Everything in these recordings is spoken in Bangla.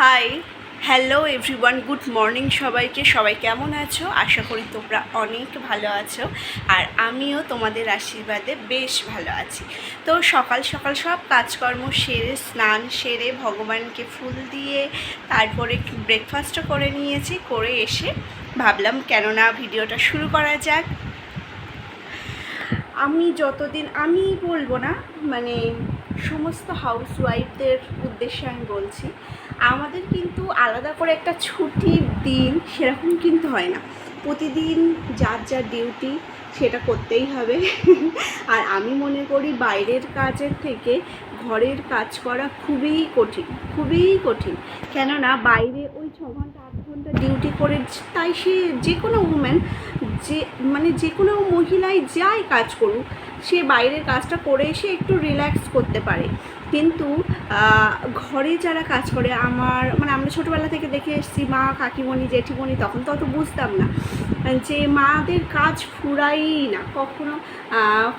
High, hello everyone, good morning সবাইকে। সবাই কেমন আছো? আশা করি তোমরা অনেক ভালো আছো, আর আমিও তোমাদের আশীর্বাদে বেশ ভালো আছি। তো সকাল সকাল সব কাজকর্ম সেরে, স্নান সেরে, ভগবানকে ফুল দিয়ে তারপরে ব্রেকফাস্টও করে নিয়েছি। করে এসে ভাবলাম কেননা ভিডিওটা শুরু করা যাক। আমি বলবো না, মানে সমস্ত হাউসওয়াইফদের উদ্দেশ্যে আমি বলছি, আমাদের কিন্তু আলাদা করে একটা ছুটির দিন সেরকম কিন্তু হয় না। প্রতিদিন যার যার ডিউটি সেটা করতেই হবে। আর আমি মনে করি বাইরের কাজের থেকে ঘরের কাজ করা খুবই কঠিন, খুবই কঠিন। কেননা বাইরে ওই 6 ঘন্টা 8 ঘন্টা ডিউটি করে, তাই সে যে কোনো উমেন, যে কোনো মহিলাই যাই কাজ করুক, সে বাইরের কাজটা করে এসে একটু রিল্যাক্স করতে পারে। কিন্তু ঘরে যারা কাজ করে, আমরা ছোটোবেলা থেকে দেখে এসেছি, মা, কাকিমণি, জেঠিমণি, তখন তো অত বুঝতাম না যে মাদের কাজ ফুরাই না, কখনো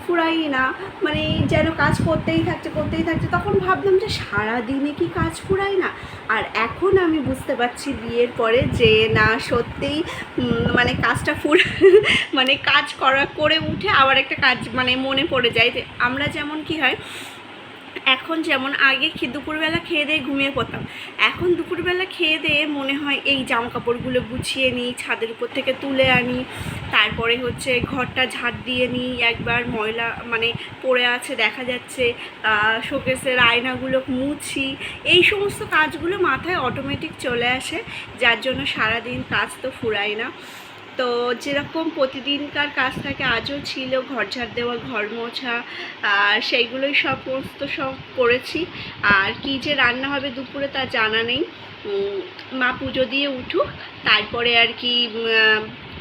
ফুরাই না, মানে যেন কাজ করতেই থাকছে। তখন ভাবলাম যে সারাদিনে কি কাজ ফুরায় না। আর এখন আমি বুঝতে পারছি বিয়ের পরে যে না, সত্যিই মানে কাজটা মানে কাজ করে উঠে আবার একটা কাজ মানে মনে পড়ে যায়। যে আমরা যেমন কি হয়, এখন যেমন আগে দুপুরবেলা খেয়ে দিয়ে ঘুমিয়ে পড়তাম, এখন দুপুরবেলা খেয়ে দিয়ে মনে হয় এই জামা কাপড়গুলো গুছিয়ে নিই, ছাদের উপর থেকে তুলে আনি, তারপরে হচ্ছে ঘরটা ঝাড় দিয়ে নিই, একবার ময়লা মানে পড়ে আছে দেখা যাচ্ছে, শোকেসের আয়নাগুলো মুছি। এই সমস্ত কাজগুলো মাথায় অটোমেটিক চলে আসে, যার জন্য সারাদিন কাজ তো ফুরায় না। তো যেরকম প্রতিদিনকার কাজ থাকে আজও ছিল, ঘর ঝাড় দেওয়া, ঘর মোছা, আর সেইগুলোই সব করেছি। আর কি যে রান্না হবে দুপুরে তা জানা নেই। মা পুজো দিয়ে উঠুক, তারপরে আর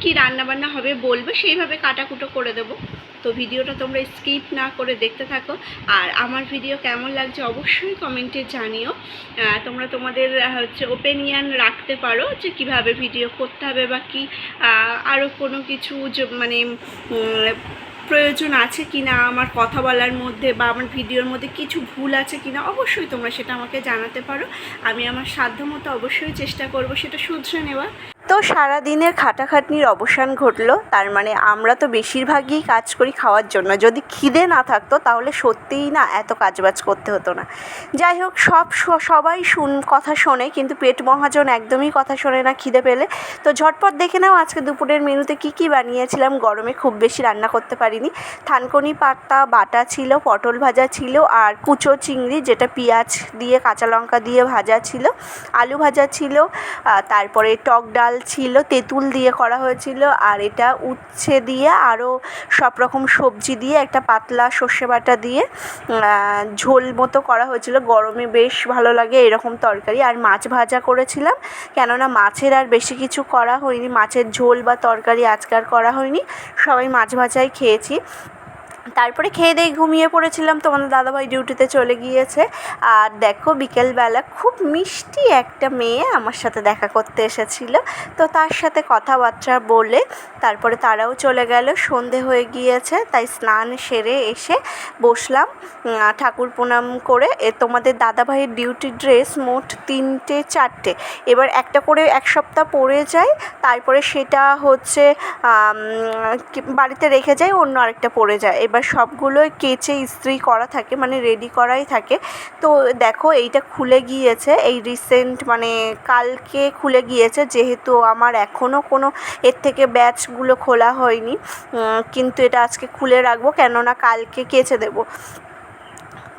কি রান্না বান্না হবে বলবে, সেইভাবে কাটাকুটো করে দেবো। তো ভিডিওটা তোমরা স্কিপ না করে দেখতে থাকো। আর আমার ভিডিও কেমন লাগছে অবশ্যই কমেন্টে জানিও। তোমরা তোমাদের ওপিনিয়ন রাখতে পারো যে কিভাবে ভিডিও করতে হবে, বা কি আরও কোনো কিছু মানে প্রয়োজন আছে কি না আমার কথা বলার মধ্যে, বা আমার ভিডিওর মধ্যে কিছু ভুল আছে কি না, অবশ্যই তোমরা সেটা আমাকে জানাতে পারো। আমি আমার সাধ্যমতো অবশ্যই চেষ্টা করব সেটা শুধরে নেওয়ার। তো সারাদিনের খাটাখাটনির অবসান ঘটলো। তার মানে আমরা তো বেশিরভাগই কাজ করি খাওয়ার জন্য। যদি খিদে না থাকতো তাহলে সত্যিই না এত কাজবাজ করতে হতো না। যাই হোক, সবাই কথা শোনে, কিন্তু পেট মহাজন একদমই কথা শোনে না খিদে পেলে। তো ঝটপট দেখে নাও আজকে দুপুরের মেনুতে কী বানিয়েছিলাম। গরমে খুব বেশি রান্না করতে পারিনি। থানকুনি পাতা বাটা ছিল, পটল ভাজা ছিল, আর কুচো চিংড়ি, যেটা পেঁয়াজ দিয়ে কাঁচা লঙ্কা দিয়ে ভাজা ছিল, আলু ভাজা ছিল, তারপরে টক ডাল ছিল, তেঁতুল দিয়ে করা হয়েছিল, আর এটা উচ্ছে দিয়ে আরও সব রকম সবজি দিয়ে একটা পাতলা সর্ষে বাটা দিয়ে ঝোল মতো করা হয়েছিল। গরমে বেশ ভালো লাগে এরকম তরকারি। আর মাছ ভাজা করেছিলাম, কেননা মাছের আর বেশি কিছু করা হয়নি, মাছের ঝোল বা তরকারি আজকাল করা হয়নি, সবাই মাছ ভাজাই খেয়েছি। তারপরে খেয়ে দিয়ে ঘুমিয়ে পড়েছিলাম, তোমাদের দাদাভাই ডিউটিতে চলে গিয়েছে। আর দেখো, বিকেলবেলা খুব মিষ্টি একটা মেয়ে আমার সাথে দেখা করতে এসেছিলো। তো তার সাথে কথাবার্তা বলে তারপরে তারাও চলে গেল, সন্ধে হয়ে গিয়েছে। তাই স্নান সেরে এসে বসলাম ঠাকুর প্রণাম করে। তোমাদের দাদাভাইয়ের ডিউটি ড্রেস মোট 3টে 4টে, এবার একটা করে এক সপ্তাহ পরে যায়, তারপরে সেটা হচ্ছে বাড়িতে রেখে যায়, অন্য আরেকটা পরে যায়। এবার সবগুলোই কেচে ইস্ত্রি করা থাকে, মানে রেডি করাই থাকে। তো দেখো, এইটা খুলে গিয়েছে, এই রিসেন্ট মানে কালকে খুলে গিয়েছে, যেহেতু আমার এখনও কোনো এর থেকে ব্যাচগুলো খোলা হয়নি, কিন্তু এটা আজকে খুলে রাখবো, কেননা কালকে কেচে দেবো।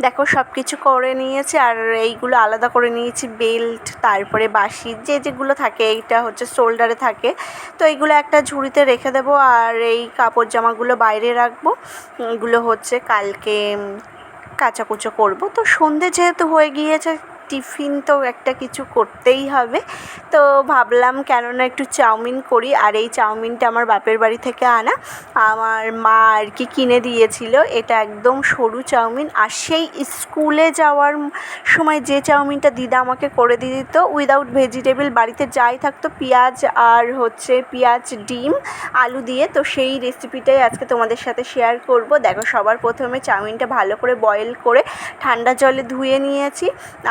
দেখো, সব কিছু করে নিয়েছে। আর এইগুলো আলাদা করে নিয়েছি, বেল্ট, তারপরে বাঁশি যেগুলো থাকে, এইটা হচ্ছে শোল্ডারে থাকে। তো এইগুলো একটা ঝুড়িতে রেখে দেবো, আর এই কাপড় জামাগুলো বাইরে রাখবো। এগুলো হচ্ছে কালকে কাচাকুচো করবো। তো সন্ধে যেহেতু হয়ে গিয়েছে, টিফিন তো একটা কিছু করতেই হবে। তো ভাবলাম কেননা একটু চাউমিন করি। আর এই চাউমিনটা আমার বাপের বাড়ি থেকে আনা, আমার মা আর কি কিনে দিয়েছিল। এটা একদম সরু চাউমিন, আর সেই স্কুলে যাওয়ার সময় যে চাউমিনটা দিদা আমাকে করে দিয়ে দিত উইদাউট ভেজিটেবল, বাড়িতে যাই থাকতো পেঁয়াজ আর পেঁয়াজ, ডিম, আলু দিয়ে। তো সেই রেসিপিটাই আজকে তোমাদের সাথে শেয়ার করব। দেখো, সবার প্রথমে চাউমিনটা ভালো করে বয়েল করে ঠান্ডা জলে ধুয়ে নিয়েছি,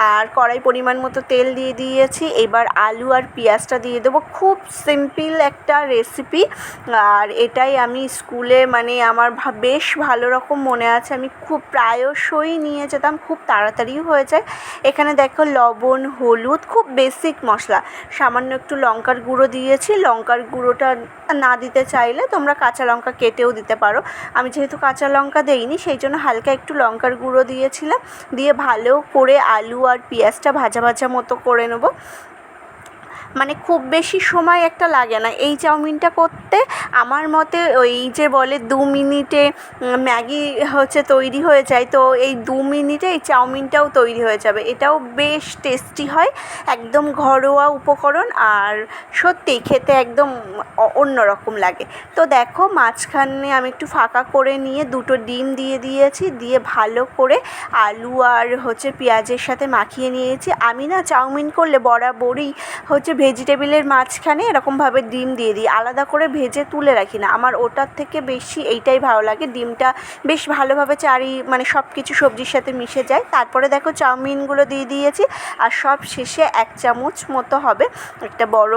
আর আর কড়াই পরিমাণ মতো তেল দিয়ে দিয়েছি। এবার আলু আর পেঁয়াজটা দিয়ে দেবো। খুব সিম্পল একটা রেসিপি, আর এটাই আমি স্কুলে মানে আমার বেশ ভালো রকম মনে আছে, আমি খুব প্রায়শই নিয়ে যেতাম, খুব তাড়াতাড়িও হয়ে যায়। এখানে দেখো লবণ, হলুদ, খুব বেসিক মশলা, সামান্য একটু লঙ্কার গুঁড়ো দিয়েছি। লঙ্কার গুঁড়োটা না দিতে চাইলে তোমরা কাঁচা লঙ্কা কেটেও দিতে পারো। আমি যেহেতু কাঁচা লঙ্কা দেইনি সেই জন্য হালকা একটু লঙ্কার গুঁড়ো দিয়েছিলাম। দিয়ে ভালো করে আলু আর পেঁয়াজটা ভাজা ভাজা মতো করে নেবো। মানে খুব বেশি সময় একটা লাগে না এই চাউমিনটা করতে। আমার মতে ওই যে বলে 2 মিনিটে ম্যাগি তৈরি হয়ে যায়, তো এই 2 মিনিটে এই চাউমিনটাও তৈরি হয়ে যাবে। এটাও বেশ টেস্টি হয়, একদম ঘরোয়া উপকরণ, আর সত্যিই খেতে একদম অন্য রকম লাগে। তো দেখো মাঝখানে আমি একটু ফাঁকা করে নিয়ে 2টো ডিম দিয়ে দিয়েছি, দিয়ে ভালো করে আলু আর পেঁয়াজের সাথে মাখিয়ে নিয়েছি। আমি না চাউমিন করলে বরাবরই ভেজিটেবিলের মাঝখানে এরকমভাবে ডিম দিয়ে দিই, আলাদা করে ভেজে তুলে রাখি না। আমার ওটার থেকে বেশি এইটাই ভালো লাগে, ডিমটা বেশ ভালোভাবে মানে সব কিছু সবজির সাথে মিশে যায়। তারপরে দেখো চাউমিনগুলো দিয়ে দিয়েছি, আর সব শেষে 1 চামচ মতো হবে একটা বড়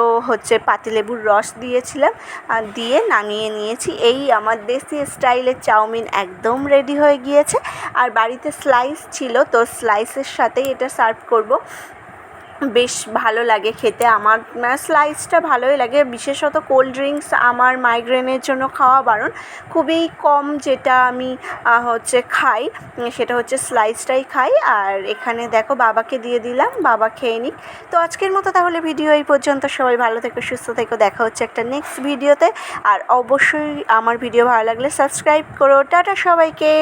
পাতিলেবুর রস দিয়েছিলাম, আর দিয়ে নামিয়ে নিয়েছি। এই আমার দেশি স্টাইলের চাউমিন একদম রেডি হয়ে গিয়েছে। আর বাড়িতে স্লাইস ছিল, তো স্লাইসের সাথেই এটা সার্ভ করব। বেশ ভালো লাগে খেতে, আমার স্লাইসটা ভালোই লাগে। বিশেষত কোল্ড ড্রিঙ্কস আমার মাইগ্রেনের জন্য খাওয়া বারণ, খুবই কম যেটা আমি খাই সেটা স্লাইসটাই খাই। আর এখানে দেখো বাবাকে দিয়ে দিলাম, বাবা খেয়ে নিক। তো আজকের মতো তাহলে ভিডিও এই পর্যন্ত। সবাই ভালো থেকো, সুস্থ থেকো, দেখা হচ্ছে একটা নেক্সট ভিডিওতে। আর অবশ্যই আমার ভিডিও ভালো লাগলে সাবস্ক্রাইব করো। টাটা সবাইকে।